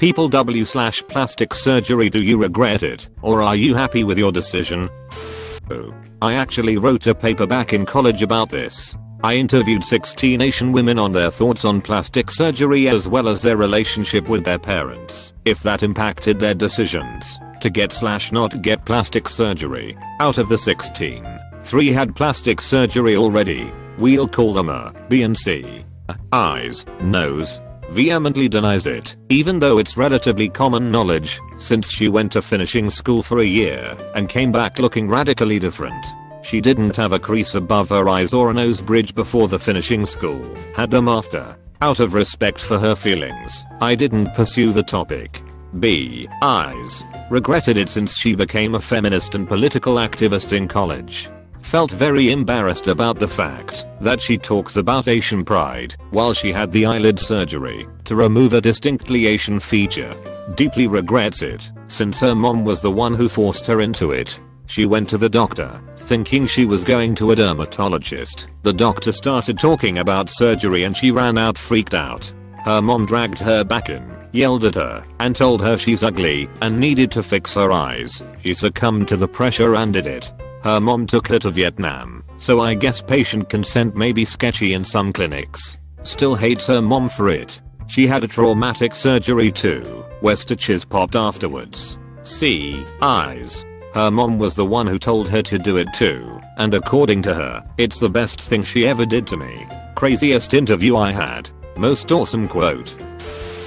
People w/plastic surgery, do you regret it, or are you happy with your decision? Oh, I actually wrote a paper back in college about this. I interviewed 16 Asian women on their thoughts on plastic surgery as well as their relationship with their parents, if that impacted their decisions to get/not get plastic surgery. Out of the 16, 3 had plastic surgery already. We'll call them A, B and C. Eyes, nose, vehemently denies it, even though it's relatively common knowledge, since she went to finishing school for a year and came back looking radically different. She didn't have a crease above her eyes or a nose bridge before the finishing school, had them after. Out of respect for her feelings, I didn't pursue the topic. B. Eyes. Regretted it since she became a feminist and political activist in college. Felt very embarrassed about the fact that she talks about Asian pride while she had the eyelid surgery to remove a distinctly Asian feature. Deeply regrets it, since her mom was the one who forced her into it. She went to the doctor, thinking she was going to a dermatologist. The doctor started talking about surgery and she ran out freaked out. Her mom dragged her back in, yelled at her, and told her she's ugly and needed to fix her eyes. She succumbed to the pressure and did it. Her mom took her to Vietnam, so I guess patient consent may be sketchy in some clinics. Still hates her mom for it. She had a traumatic surgery too, where stitches popped afterwards. C. Eyes. Her mom was the one who told her to do it too, and according to her, it's the best thing she ever did to me. Craziest interview I had. Most awesome quote.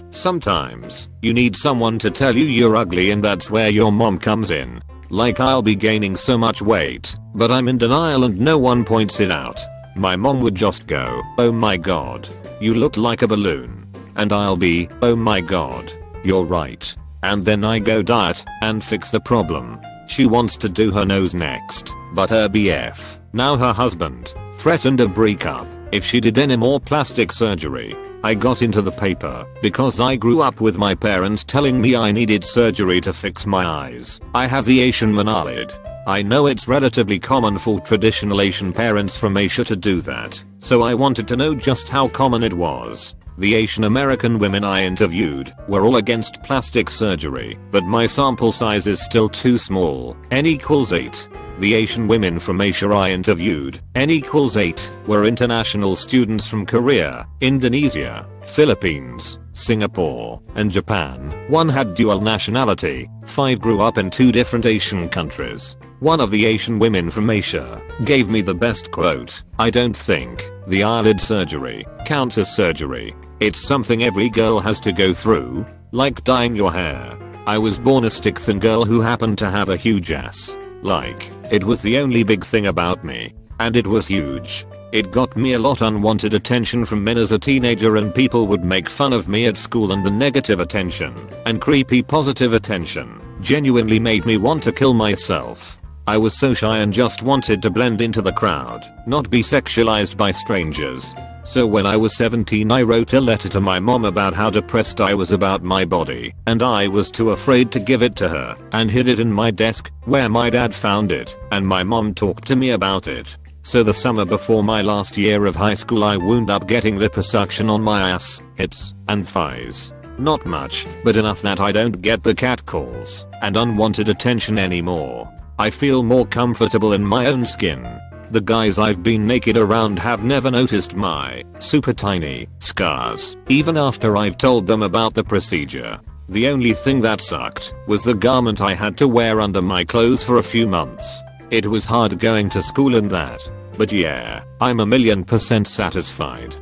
Sometimes, you need someone to tell you you're ugly, and that's where your mom comes in. Like, I'll be gaining so much weight, but I'm in denial and no one points it out. My mom would just go, "Oh my god, you look like a balloon." And I'll be, "Oh my god, you're right." And then I go diet and fix the problem. She wants to do her nose next, but her BF, now her husband, threatened a breakup if she did any more plastic surgery. I got into the paper because I grew up with my parents telling me I needed surgery to fix my eyes. I have the Asian monolid. I know it's relatively common for traditional Asian parents from Asia to do that, so I wanted to know just how common it was. The Asian American women I interviewed were all against plastic surgery, but my sample size is still too small. N equals 8. The Asian women from Asia I interviewed, N equals 8, were international students from Korea, Indonesia, Philippines, Singapore, and Japan. 1 had dual nationality, 5 grew up in 2 different Asian countries. One of the Asian women from Asia gave me the best quote: "I don't think the eyelid surgery counts as surgery. It's something every girl has to go through, like dyeing your hair. I was born a stick thin girl who happened to have a huge ass. Like, it was the only big thing about me. And it was huge. It got me a lot unwanted attention from men as a teenager, and people would make fun of me at school, and the negative attention and creepy positive attention genuinely made me want to kill myself. I was so shy and just wanted to blend into the crowd, not be sexualized by strangers. So when I was 17 I wrote a letter to my mom about how depressed I was about my body, and I was too afraid to give it to her, and hid it in my desk, where my dad found it, and my mom talked to me about it. So the summer before my last year of high school I wound up getting liposuction on my ass, hips, and thighs. Not much, but enough that I don't get the catcalls and unwanted attention anymore. I feel more comfortable in my own skin. The guys I've been naked around have never noticed my super tiny scars, even after I've told them about the procedure. The only thing that sucked was the garment I had to wear under my clothes for a few months. It was hard going to school and that, but yeah, I'm 1,000,000% satisfied.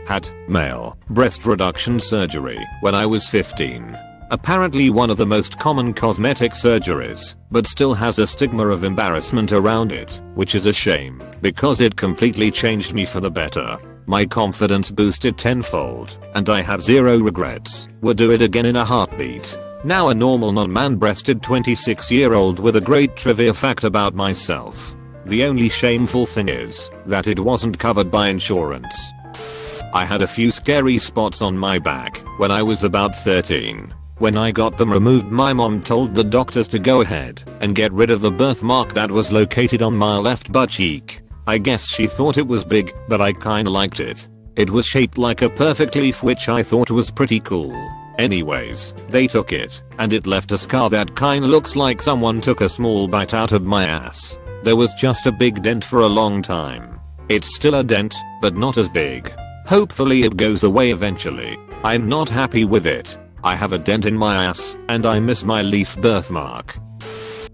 Had male breast reduction surgery when I was 15. Apparently one of the most common cosmetic surgeries, but still has a stigma of embarrassment around it, which is a shame, because it completely changed me for the better. My confidence boosted tenfold, and I have zero regrets. Would do it again in a heartbeat. Now a normal non-man-breasted 26-year-old with a great trivia fact about myself. The only shameful thing is that it wasn't covered by insurance. I had a few scary spots on my back when I was about 13. When I got them removed, my mom told the doctors to go ahead and get rid of the birthmark that was located on my left butt cheek. I guess she thought it was big, but I kinda liked it. It was shaped like a perfect leaf, which I thought was pretty cool. Anyways, they took it, and it left a scar that kinda looks like someone took a small bite out of my ass. There was just a big dent for a long time. It's still a dent, but not as big. Hopefully it goes away eventually. I'm not happy with it. I have a dent in my ass, and I miss my leaf birthmark.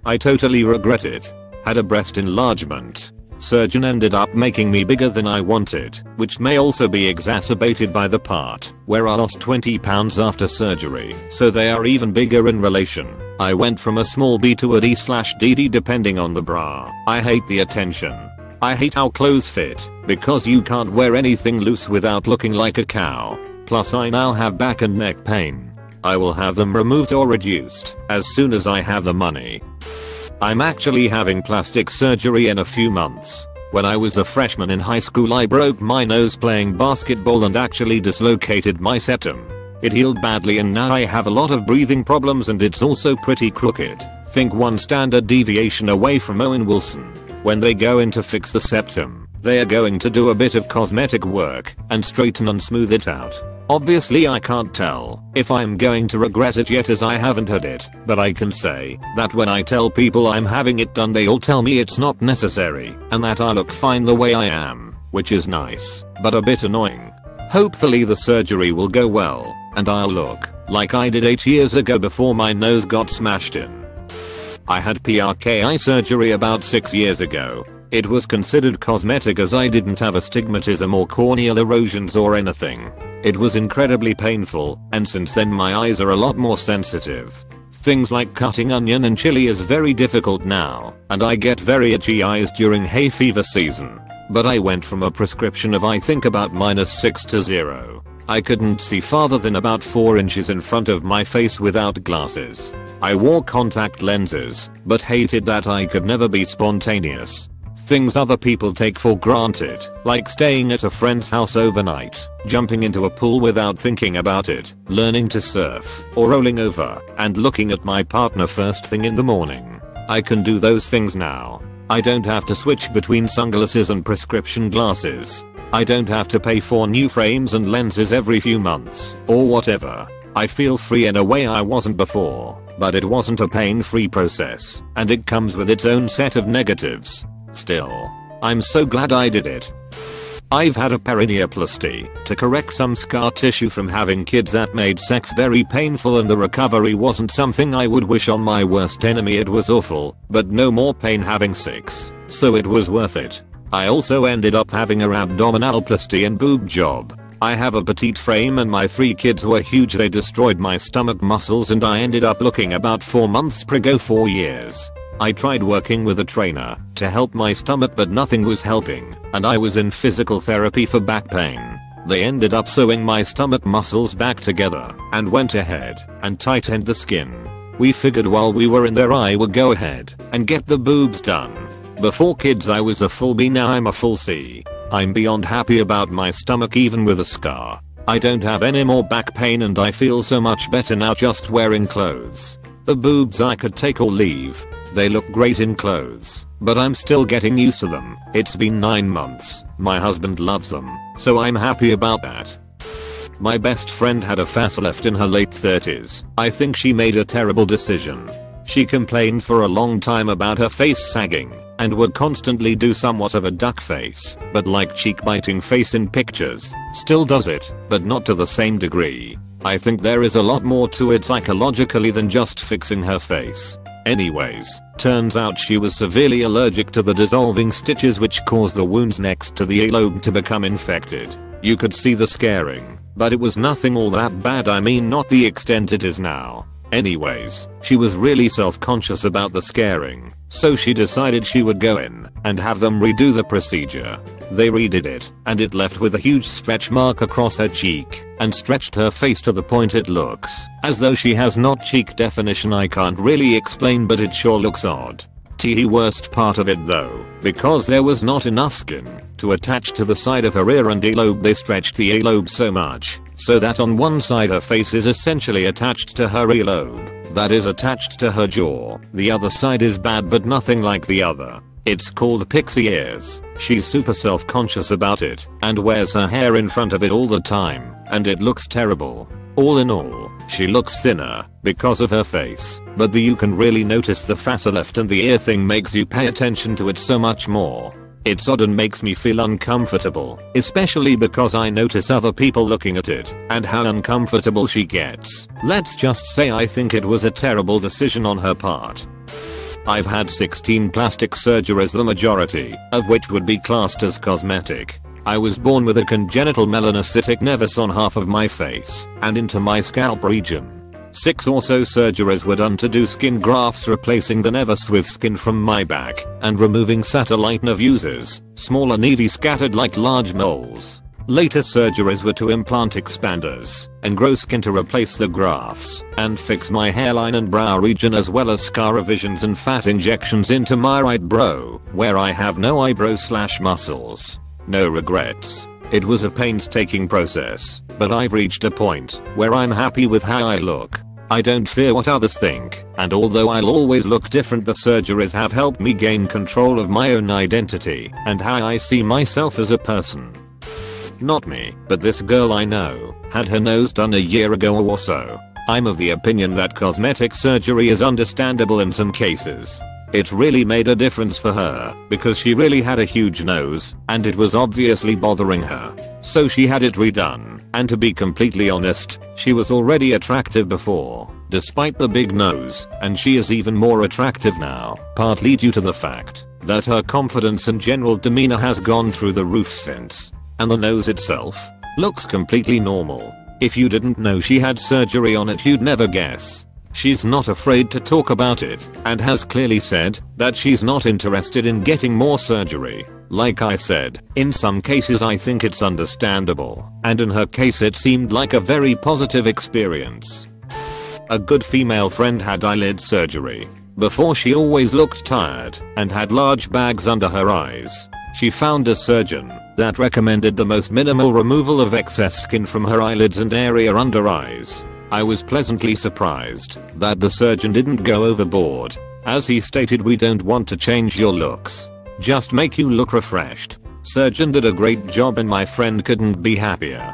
I totally regret it. Had a breast enlargement. Surgeon ended up making me bigger than I wanted, which may also be exacerbated by the part where I lost 20 pounds after surgery, so they are even bigger in relation. I went from a small B to a D/DD depending on the bra. I hate the attention. I hate how clothes fit, because you can't wear anything loose without looking like a cow. Plus I now have back and neck pain. I will have them removed or reduced as soon as I have the money. I'm actually having plastic surgery in a few months. When I was a freshman in high school I broke my nose playing basketball and actually dislocated my septum. It healed badly and now I have a lot of breathing problems and it's also pretty crooked. Think one standard deviation away from Owen Wilson. When they go in to fix the septum, they are going to do a bit of cosmetic work and straighten and smooth it out. Obviously I can't tell if I'm going to regret it yet as I haven't had it, but I can say that when I tell people I'm having it done they all tell me it's not necessary and that I look fine the way I am, which is nice, but a bit annoying. Hopefully the surgery will go well and I'll look like I did 8 years ago before my nose got smashed in. I had PRK surgery about 6 years ago. It was considered cosmetic as I didn't have astigmatism or corneal erosions or anything. It was incredibly painful, and since then my eyes are a lot more sensitive. Things like cutting onion and chili is very difficult now, and I get very itchy eyes during hay fever season. But I went from a prescription of I think about -6 to 0. I couldn't see farther than about 4 inches in front of my face without glasses. I wore contact lenses, but hated that I could never be spontaneous. Things other people take for granted, like staying at a friend's house overnight, jumping into a pool without thinking about it, learning to surf, or rolling over and looking at my partner first thing in the morning. I can do those things now. I don't have to switch between sunglasses and prescription glasses. I don't have to pay for new frames and lenses every few months, or whatever. I feel free in a way I wasn't before, but it wasn't a pain-free process, and it comes with its own set of negatives. Still, I'm so glad I did it. I've had a perineoplasty to correct some scar tissue from having kids that made sex very painful and the recovery wasn't something I would wish on my worst enemy. It was awful, but no more pain having sex, so it was worth it. I also ended up having a abdominalplasty and boob job. I have a petite frame and my 3 kids were huge. They destroyed my stomach muscles and I ended up looking about 4 months prego 4 years. I tried working with a trainer to help my stomach but nothing was helping, and I was in physical therapy for back pain. They ended up sewing my stomach muscles back together and went ahead and tightened the skin. We figured while we were in there I would go ahead and get the boobs done. Before kids I was a full B, now I'm a full C. I'm beyond happy about my stomach even with a scar. I don't have any more back pain and I feel so much better now just wearing clothes. The boobs I could take or leave. They look great in clothes, but I'm still getting used to them. It's been 9 months. My husband loves them, so I'm happy about that. My best friend had a facelift in her late 30s. I think she made a terrible decision. She complained for a long time about her face sagging and would constantly do somewhat of a duck face, but like cheek biting face in pictures. Still does it, but not to the same degree. I think there is a lot more to it psychologically than just fixing her face. Anyways, turns out she was severely allergic to the dissolving stitches which caused the wounds next to the earlobe to become infected. You could see the scarring, but it was nothing all that bad. I mean, not the extent it is now. Anyways, she was really self-conscious about the scarring, so she decided she would go in and have them redo the procedure. They redid it, and it left with a huge stretch mark across her cheek and stretched her face to the point it looks as though she has not cheek definition. I can't really explain, but it sure looks odd. The worst part of it though, because there was not enough skin to attach to the side of her ear and earlobe, they stretched the earlobe so much so that on one side her face is essentially attached to her earlobe, that is attached to her jaw. The other side is bad but nothing like the other. It's called pixie ears. She's super self-conscious about it and wears her hair in front of it all the time, and it looks terrible. All in all, she looks thinner because of her face, but you can really notice the fatter left and the ear thing makes you pay attention to it so much more. It's odd and makes me feel uncomfortable, especially because I notice other people looking at it and how uncomfortable she gets. Let's just say I think it was a terrible decision on her part. I've had 16 plastic surgeries, the majority of which would be classed as cosmetic. I was born with a congenital melanocytic nevus on half of my face and into my scalp region. 6 or so surgeries were done to do skin grafts, replacing the nevus with skin from my back and removing satellite nevuses, small and needy scattered like large moles. Later surgeries were to implant expanders and grow skin to replace the grafts and fix my hairline and brow region, as well as scar revisions and fat injections into my right brow, where I have no eyebrows/muscles. No regrets. It was a painstaking process, but I've reached a point where I'm happy with how I look. I don't fear what others think, and although I'll always look different, the surgeries have helped me gain control of my own identity and how I see myself as a person. Not me, but this girl I know had her nose done a year ago or so. I'm of the opinion that cosmetic surgery is understandable in some cases. It really made a difference for her because she really had a huge nose and it was obviously bothering her. So she had it redone, and to be completely honest, she was already attractive before, despite the big nose, and she is even more attractive now, partly due to the fact that her confidence and general demeanor has gone through the roof since. And the nose itself looks completely normal. If you didn't know she had surgery on it, you'd never guess. She's not afraid to talk about it and has clearly said that she's not interested in getting more surgery. Like I said, in some cases I think it's understandable, and in her case it seemed like a very positive experience. A good female friend had eyelid surgery. Before, she always looked tired and had large bags under her eyes. She found a surgeon that recommended the most minimal removal of excess skin from her eyelids and area under eyes. I was pleasantly surprised that the surgeon didn't go overboard, as he stated, "We don't want to change your looks, just make you look refreshed." Surgeon did a great job and my friend couldn't be happier.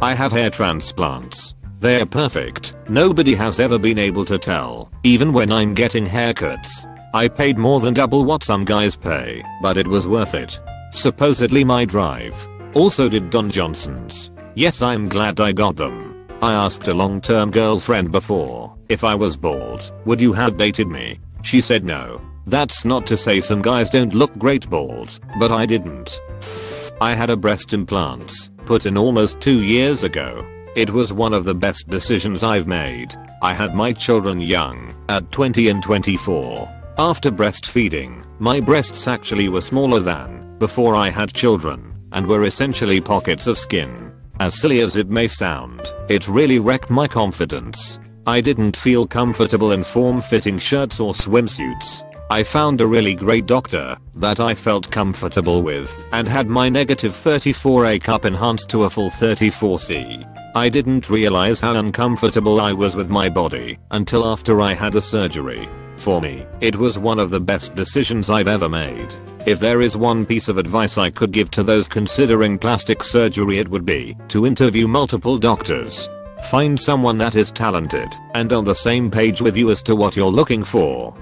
I have hair transplants. They're perfect. Nobody has ever been able to tell, even when I'm getting haircuts. I paid more than double what some guys pay, but it was worth it. Supposedly my drive also did Don Johnson's. Yes, I'm glad I got them. I asked a long-term girlfriend before, if I was bald, would you have dated me? She said no. That's not to say some guys don't look great bald, but I didn't. I had a breast implants put in almost 2 years ago. It was one of the best decisions I've made. I had my children young, at 20 and 24. After breastfeeding, my breasts actually were smaller than before I had children, and were essentially pockets of skin. As silly as it may sound, it really wrecked my confidence. I didn't feel comfortable in form-fitting shirts or swimsuits. I found a really great doctor that I felt comfortable with and had my negative 34A cup enhanced to a full 34C. I didn't realize how uncomfortable I was with my body until after I had the surgery. For me, it was one of the best decisions I've ever made. If there is one piece of advice I could give to those considering plastic surgery, it would be to interview multiple doctors. Find someone that is talented and on the same page with you as to what you're looking for.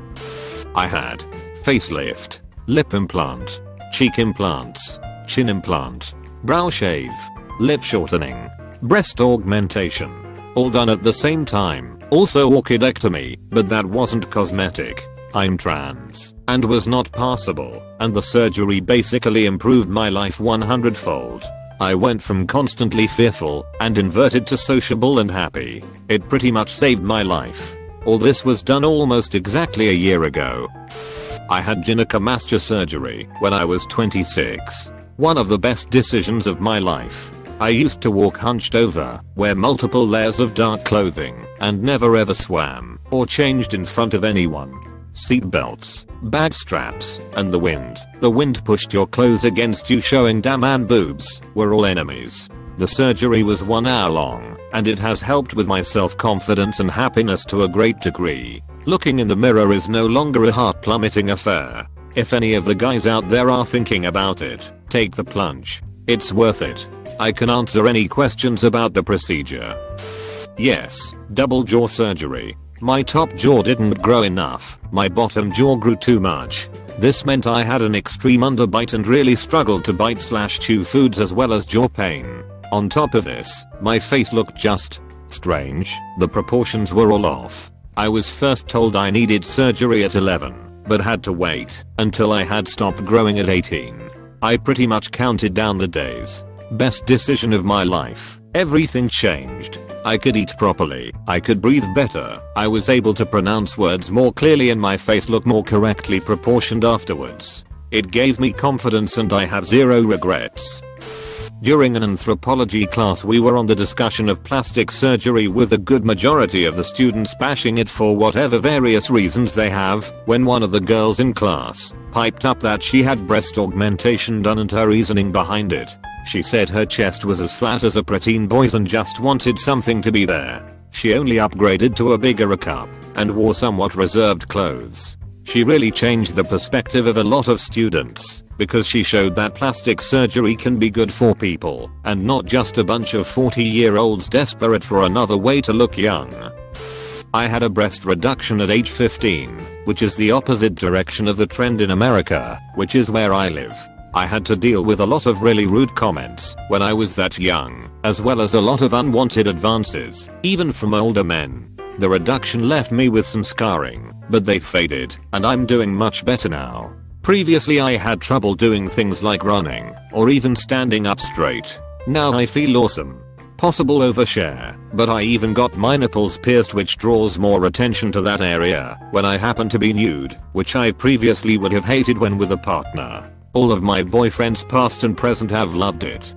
I had facelift, lip implant, cheek implants, chin implant, brow shave, lip shortening, breast augmentation. All done at the same time. Also orchidectomy, but that wasn't cosmetic. I'm trans and was not passable, and the surgery basically improved my life 100-fold. I went from constantly fearful and inverted to sociable and happy. It pretty much saved my life. All this was done almost exactly a year ago. I had gynecomastia surgery when I was 26. One of the best decisions of my life. I used to walk hunched over, wear multiple layers of dark clothing, and never ever swam or changed in front of anyone. Seat belts, bag straps, and the wind. The wind pushed your clothes against you, showing damn and boobs were all enemies. The surgery was 1 hour long, and it has helped with my self-confidence and happiness to a great degree. Looking in the mirror is no longer a heart-plummeting affair. If any of the guys out there are thinking about it, take the plunge. It's worth it. I can answer any questions about the procedure. Yes, double jaw surgery. My top jaw didn't grow enough, my bottom jaw grew too much. This meant I had an extreme underbite and really struggled to bite/chew foods as well as jaw pain. On top of this, my face looked just strange, the proportions were all off. I was first told I needed surgery at 11, but had to wait until I had stopped growing at 18. I pretty much counted down the days. Best decision of my life. Everything changed. I could eat properly. I could breathe better. I was able to pronounce words more clearly and my face looked more correctly proportioned afterwards. It gave me confidence and I have zero regrets. During an anthropology class we were on the discussion of plastic surgery with a good majority of the students bashing it for whatever various reasons they have, when one of the girls in class piped up that she had breast augmentation done and her reasoning behind it. She said her chest was as flat as a preteen boy's and just wanted something to be there. She only upgraded to a bigger cup and wore somewhat reserved clothes. She really changed the perspective of a lot of students because she showed that plastic surgery can be good for people and not just a bunch of 40-year-olds desperate for another way to look young. I had a breast reduction at age 15, which is the opposite direction of the trend in America, which is where I live. I had to deal with a lot of really rude comments when I was that young, as well as a lot of unwanted advances, even from older men. The reduction left me with some scarring, but they faded, and I'm doing much better now. Previously I had trouble doing things like running, or even standing up straight. Now I feel awesome. Possible overshare, but I even got my nipples pierced, which draws more attention to that area when I happen to be nude, which I previously would have hated when with a partner. All of my boyfriends past and present have loved it.